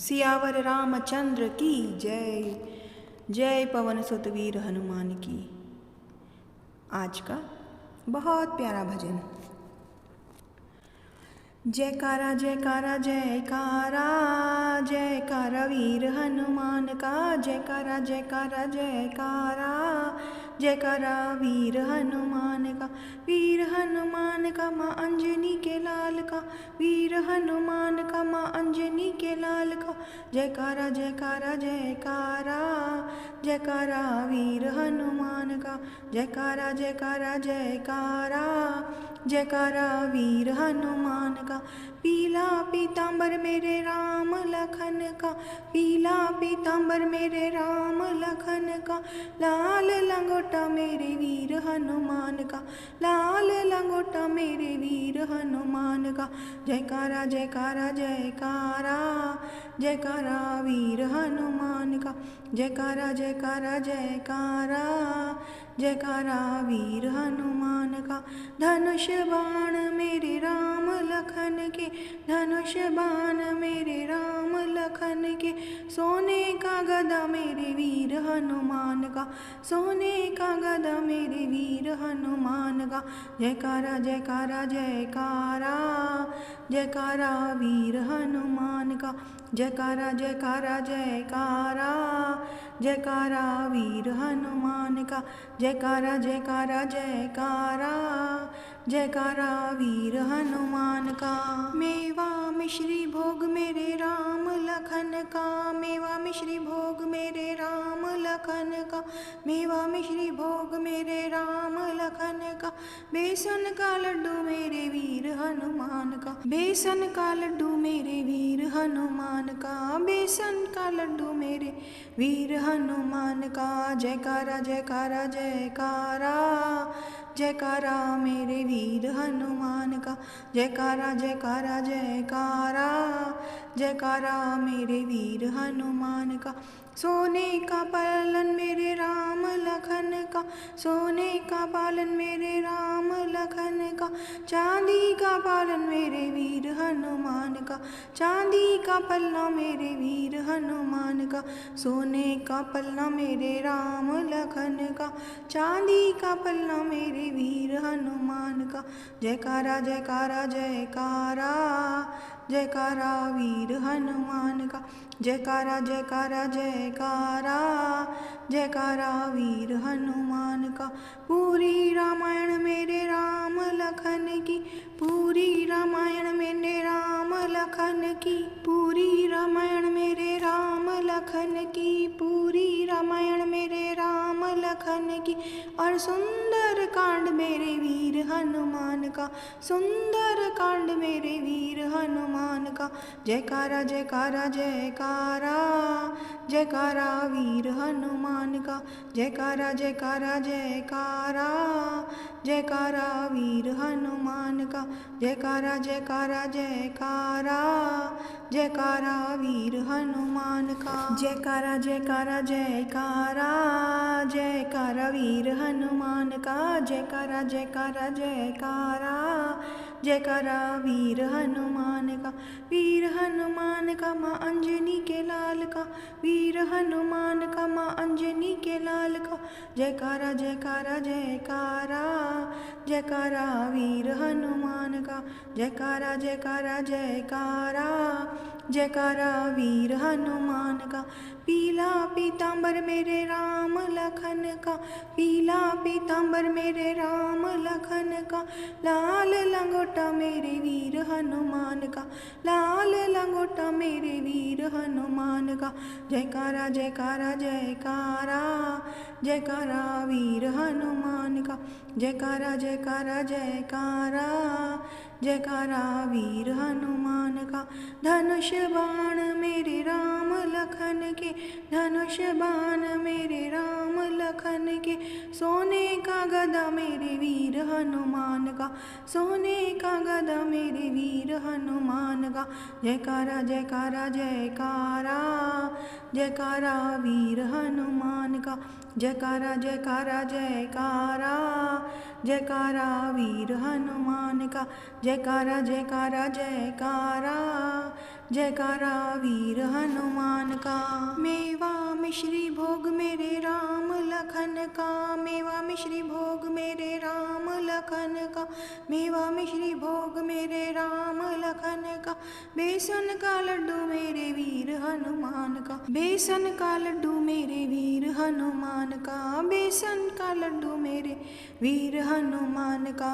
सियावर रामचंद्र की जय। जय पवन सुत वीर हनुमान की। आज का बहुत प्यारा भजन। जयकारा जयकारा जयकारा, जयकारा वीर हनुमान का। जयकारा जयकारा जयकारा, जयकारा वीर हनुमान का। वीर हनुमान का माँ अंजनी के लाल का। वीर हनुमान का माँ अंजनी के लाल का। जयकारा जयकारा जयकारा, जयकारा वीर हनुमान का। जयकारा जयकारा जयकारा, जयकारा वीर हनुमान का। पीला पीताम्बर मेरे राम लखन का। पीला पीताम्बर मेरे राम लखन का। लाल लंगोटा मेरे वीर हनुमान का। लाल लंगोटा मेरे वीर हनुमान का। जयकारा जयकारा जयकारा, जयकारा वीर हनुमान का। जयकारा जयकारा जयकारा, जयकारा वीर हनुमान का। धनुष बाण मेरे राम लखन के। धनुष बाण मेरे राम लखन के। सोने का गदा मेरे वीर हनुमान का। सोने का गदा मेरे वीर हनुमान का। जयकारा जयकारा जयकारा, जयकारा वीर हनुमान का। जयकारा जयकारा जयकारा, जयकारा वीर हनुमान का। जयकारा जयकारा जयकारा, जयकारा वीर हनुमान का। मेवा मिश्री भोग मेरे राम लखन का। मेवा मिश्री भोग मेरे राम लखन का। मेवा मिश्री भोग मेरे राम लखन का। बेसन का लड्डू मेरे वीर हनुमान का। बेसन का लड्डू मेरे वीर हनुमान का। बेसन का लड्डू मेरे वीर हनुमान का। जयकारा जयकारा जयकारा, जयकारा मेरे वीर हनुमान का। जयकारा जयकारा जयकारा, जयकारा मेरे वीर हनुमान का। सोने का पालन मेरे राम लखन का। सोने का पालन मेरे राम लखन का। चांदी का पालन मेरे वीर हनुमान का। चांदी का पलना मेरे वीर हनुमान का। सोने का पलना मेरे राम लखन का। चांदी का पलना मेरे वीर हनुमान का। जयकारा जयकारा जयकारा, जयकारा वीर हनुमान का। जयकारा जयकारा जयकारा, जयकारा वीर हनुमान का। पूरी रामायण मेरे राम लखन की। पूरी रामायण मेरे राम लखन की। पूरी रामायण मेरे राम लखन की। पूरी रामायण मेरे राम लखन की। और सुंदर कांड मेरे वीर हनुमान का। सुंदर कांड मेरे वीर हनुमान का। जयकारा जयकारा जयकारा, जयकारा वीर हनुमान का। जयकारा जयकारा जयकारा, जयकारा वीर हनुमान का। जयकारा जयकारा जयकारा, जयकारा वीर हनुमान का। जयकारा जयकारा जयकारा, जयकारा वीर हनुमान का। जयकारा जयकारा जयकारा, जयकारा वीर हनुमान का। वीर हनुमान का माँ अंजनी के लाल का। वीर हनुमान का माँ अंजनी के लाल का। जयकारा जयकारा जयकारा, जयकारा वीर हनुमान का। जयकारा जयकारा जयकारा, जयकारा वीर हनुमान का। पीला पीताम्बर मेरे राम लखन का। पीला पीताम्बर मेरे राम लखन का। लाल लंगोटा मेरे वीर हनुमान का। लाल लंगोटा मेरे वीर हनुमान का। जयकारा जयकारा जयकारा, जयकारा वीर हनुमान का। जयकारा जयकारा जयकारा, जयकारा वीर हनुमान का। धनुष बाण मेरे राम लखन के। धनुष बाण मेरे राम लखन के। सोने का गदा मेरे वीर हनुमान का। सोने का गदा मेरे वीर हनुमान का। जयकारा जयकारा जयकारा, जयकारा वीर हनुमान का। जयकारा जयकारा जयकारा, जयकारा वीर हनुमान का। जयकारा जयकारा जयकारा, जयकारा वीर हनुमान का। मेवा मिश्री भोग मेरे राम लखन का, मेवा मिश्री भोग मेरे राम लखन का, मेवा मिश्री भोग मेरे राम लखन का। बेसन का लड्डू मेरे वीर हनुमान का, बेसन का लड्डू मेरे वीर हनुमान का, बेसन का लड्डू मेरे वीर हनुमान का।